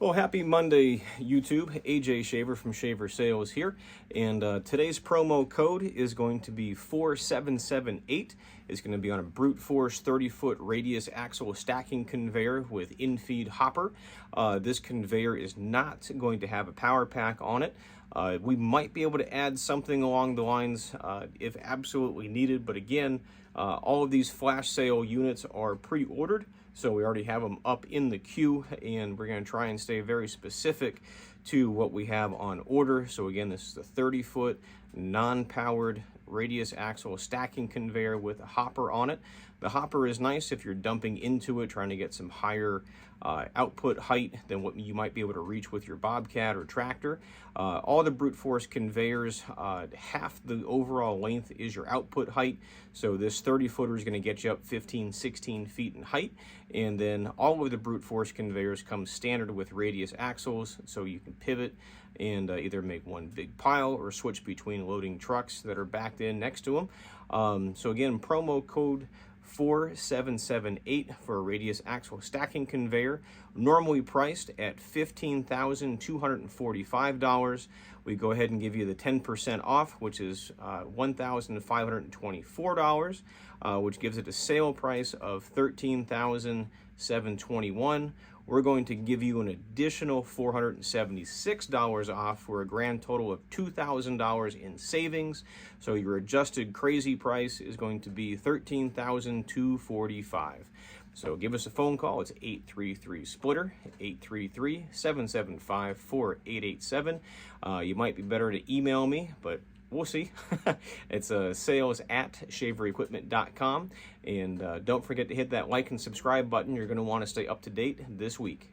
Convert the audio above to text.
Well, happy Monday, YouTube. AJ Shaver from Shaver Sales here. And today's promo code is going to be 4778. It's going to be on a brute force 30-foot radius axle stacking conveyor with in-feed hopper. This conveyor is not going to have a power pack on it. We might be able to add something along the lines if absolutely needed, but again, all of these flash sale units are pre-ordered, so we already have them up in the queue, and we're going to try and stay very specific to what we have on order. So again, this is a 30-foot non-powered radius axle stacking conveyor with a hopper on it. The hopper is nice if you're dumping into it, trying to get some higher output height than what you might be able to reach with your Bobcat or tractor. All the brute force conveyors, half the overall length is your output height. So this 30-footer is going to get you up 15, 16 feet in height. And then all of the brute force conveyors come standard with radius axles, so you can pivot and either make one big pile or switch between loading trucks that are backed in next to them. So again, promo code 4778 for a radius axle stacking conveyor, normally priced at $15,245. We go ahead and give you the 10% off, which is $1,524, which gives it a sale price of $13,721. We're going to give you an additional $476 off for a grand total of $2,000 in savings. So your adjusted crazy price is going to be $13,245. So give us a phone call. It's 833-SPLITTER, 833-775-4887. You might be better to email me, but we'll see. It's sales@shaverequipment.com. And don't forget to hit that like and subscribe button. You're going to want to stay up to date this week.